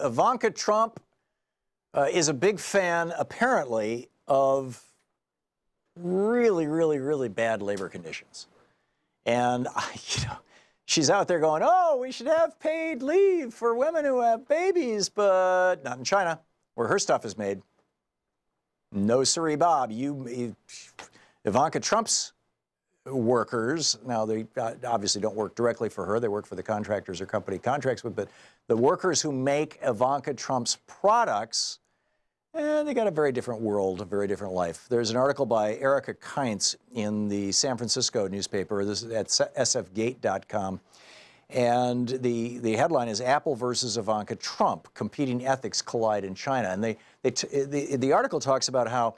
Ivanka Trump is a big fan, apparently, of really, really, really bad labor conditions. And, she's out there going, oh, we should have paid leave for women who have babies, but not in China, where her stuff is made. No siree, Bob. Ivanka Trump's workers, now they obviously don't work directly for her, they work for the contractors or company contracts with, but the workers who make Ivanka Trump's products, they got a very different world, a very different life. There's an article by Erica Kainz in the San Francisco newspaper, this is at sfgate.com, and the headline is Apple versus Ivanka Trump, competing ethics collide in China. And the article talks about how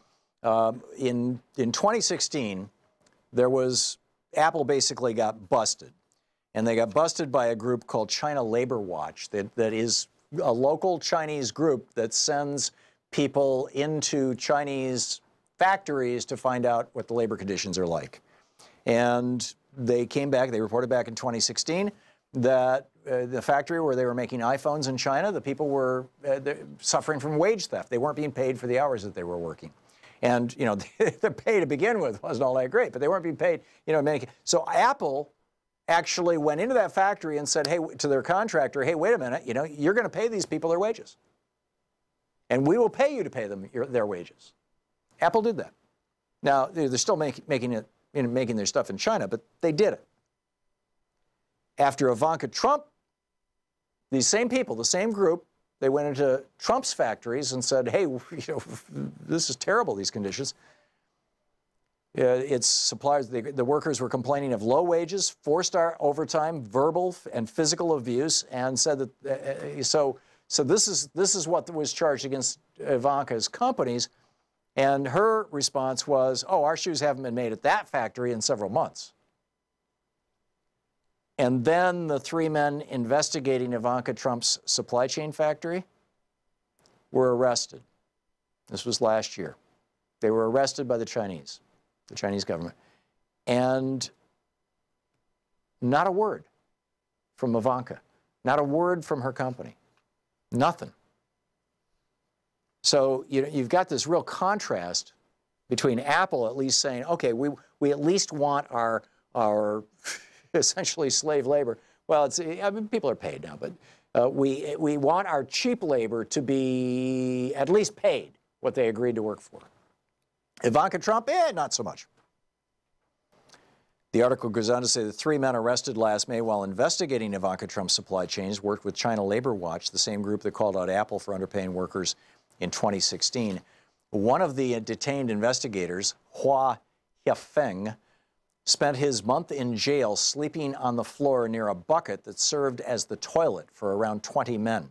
in 2016, Apple basically got busted. And they got busted by a group called China Labor Watch that is a local Chinese group that sends people into Chinese factories to find out what the labor conditions are like. And they came back, they reported back in 2016 that the factory where they were making iPhones in China, the people were suffering from wage theft. They weren't being paid for the hours that they were working. And, the pay to begin with wasn't all that great, but they weren't being paid, So Apple actually went into that factory and said, hey, to their contractor, hey, wait a minute, you're going to pay these people their wages. And we will pay you to pay them their wages. Apple did that. Now, they're still making their stuff in China, but they did it. After Ivanka Trump, these same people, the same group, they went into Trump's factories and said, hey, this is terrible, these conditions. Its suppliers, the workers were complaining of low wages, forced overtime, verbal and physical abuse, and said that, so this is what was charged against Ivanka's companies. And her response was, oh, our shoes haven't been made at that factory in several months. And then the three men investigating Ivanka Trump's supply chain factory were arrested. This was last year. They were arrested by the Chinese government. And not a word from Ivanka, not a word from her company, nothing. So you've got this real contrast between Apple at least saying, okay, we at least want our essentially slave labor. Well, people are paid now, but we want our cheap labor to be at least paid what they agreed to work for. Ivanka Trump, not so much. The article goes on to say the three men arrested last May while investigating Ivanka Trump's supply chains worked with China Labor Watch, the same group that called out Apple for underpaying workers in 2016. One of the detained investigators, Hua Hefeng, spent his month in jail sleeping on the floor near a bucket that served as the toilet for around 20 men.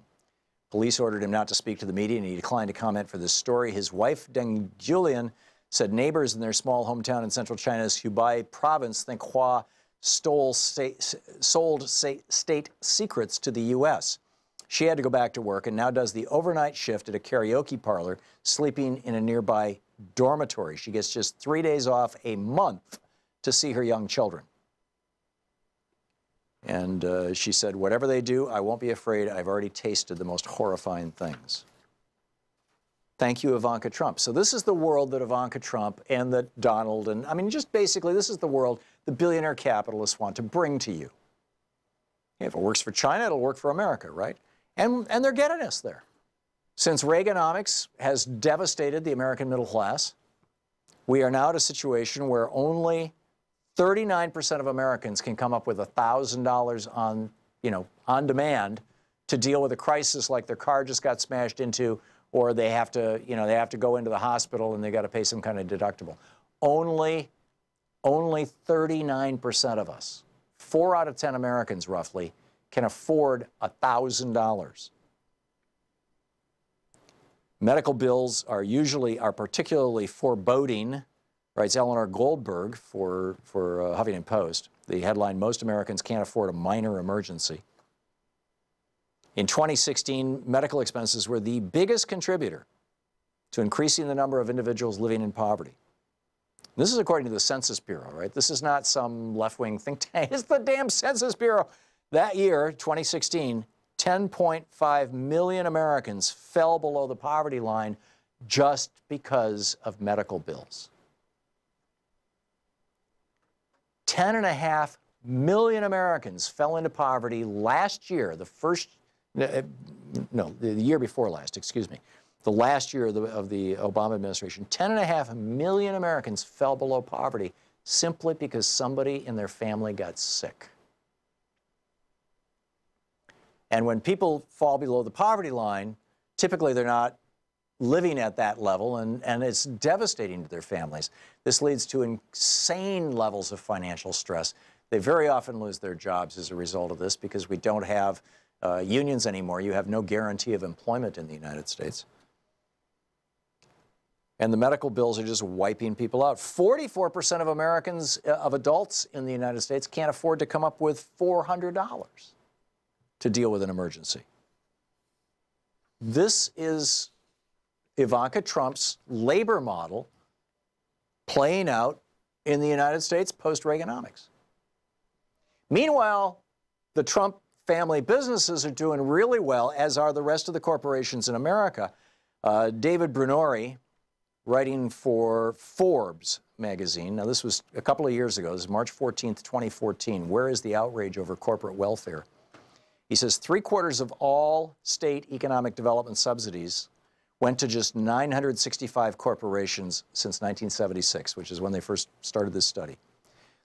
Police ordered him not to speak to the media, and he declined to comment for this story. His wife, Deng Julian, said neighbors in their small hometown in central China's Hubei province think Hua sold state secrets to the U.S. She had to go back to work and now does the overnight shift at a karaoke parlor, sleeping in a nearby dormitory. She gets just 3 days off a month to see her young children. And she said, whatever they do, I won't be afraid. I've already tasted the most horrifying things. Thank you, Ivanka Trump. So this is the world that Ivanka Trump and that Donald, and just basically this is the world the billionaire capitalists want to bring to you. If it works for China, it'll work for America, right? And they're getting us there. Since Reaganomics has devastated the American middle class, we are now at a situation where only 39% of Americans can come up with $1,000 on demand to deal with a crisis like their car just got smashed into, or they have to go into the hospital and they got to pay some kind of deductible. Only 39% of us, 4 out of 10 Americans roughly, can afford $1,000. Medical bills are particularly foreboding, writes Eleanor Goldberg for Huffington Post. The headline, most Americans can't afford a minor emergency. In 2016, medical expenses were the biggest contributor to increasing the number of individuals living in poverty. This is according to the Census Bureau, right? This is not some left-wing think tank. It's the damn Census Bureau. That year, 2016, 10.5 million Americans fell below the poverty line just because of medical bills. 10.5 million Americans fell into poverty last year, the year before last, excuse me, the last year of the Obama administration. 10.5 million Americans fell below poverty simply because somebody in their family got sick. And when people fall below the poverty line, typically they're not living at that level, and it's devastating to their families. This leads to insane levels of financial stress. They very often lose their jobs as a result of this because we don't have unions anymore. You have no guarantee of employment in the United States. And the medical bills are just wiping people out. 44% of Americans, of adults in the United States, can't afford to come up with $400 to deal with an emergency. This is Ivanka Trump's labor model playing out in the United States post-Reaganomics. Meanwhile, the Trump family businesses are doing really well, as are the rest of the corporations in America. David Brunori, writing for Forbes magazine, now this was a couple of years ago, this is March 14th, 2014, where is the outrage over corporate welfare? He says 3/4 of all state economic development subsidies went to just 965 corporations since 1976, which is when they first started this study.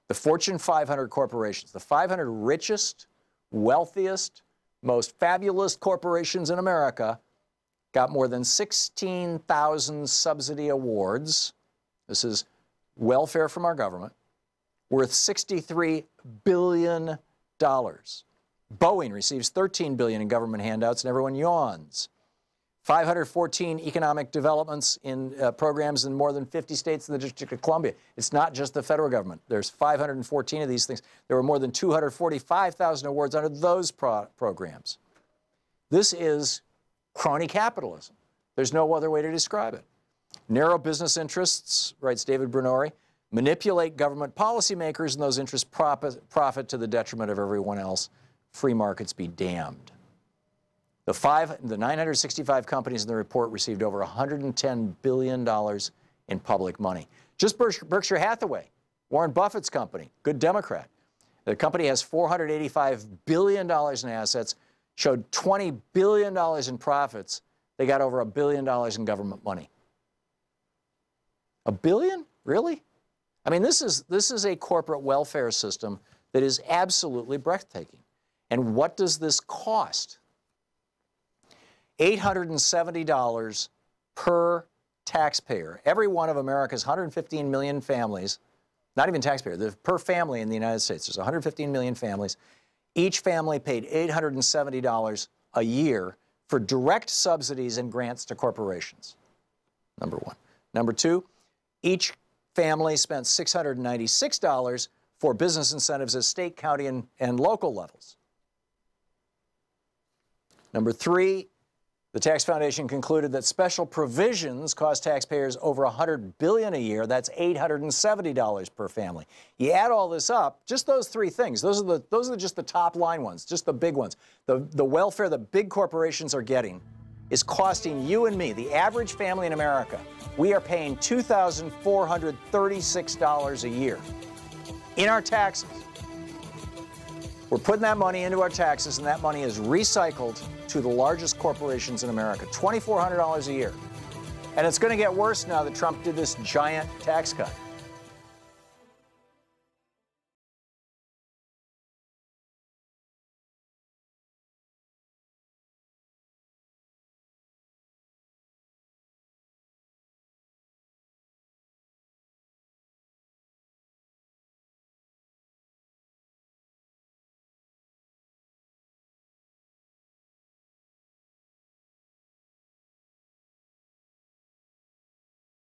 The Fortune 500 corporations, the 500 richest, wealthiest, most fabulous corporations in America, got more than 16,000 subsidy awards. This is welfare from our government, worth $63 billion. Boeing receives $13 billion in government handouts, and everyone yawns. 514 economic developments in programs in more than 50 states in the District of Columbia. It's not just the federal government. There's 514 of these things. There were more than 245,000 awards under those programs. This is crony capitalism. There's no other way to describe it. Narrow business interests, writes David Brunori, manipulate government policymakers, and those interests profit to the detriment of everyone else. Free markets be damned. The 965 companies in the report received over $110 billion in public money. Just Berkshire Hathaway, Warren Buffett's company, good Democrat. The company has $485 billion in assets, showed $20 billion in profits. They got over $1 billion in government money. $1 billion? Really? I mean, this is a corporate welfare system that is absolutely breathtaking. And what does this cost? $870 per taxpayer. Every one of America's 115 million families, not even taxpayer, per family in the United States, there's 115 million families. Each family paid $870 a year for direct subsidies and grants to corporations, number one. Number two, each family spent $696 for business incentives at state, county, and local levels. Number three, the Tax Foundation concluded that special provisions cost taxpayers over $100 billion a year. That's $870 per family. You add all this up, just those three things. Those are just the top line ones, just the big ones. The welfare that big corporations are getting is costing you and me, the average family in America, we are paying $2,436 a year in our taxes. We're putting that money into our taxes, and that money is recycled to the largest corporations in America, $2,400 a year. And it's going to get worse now that Trump did this giant tax cut.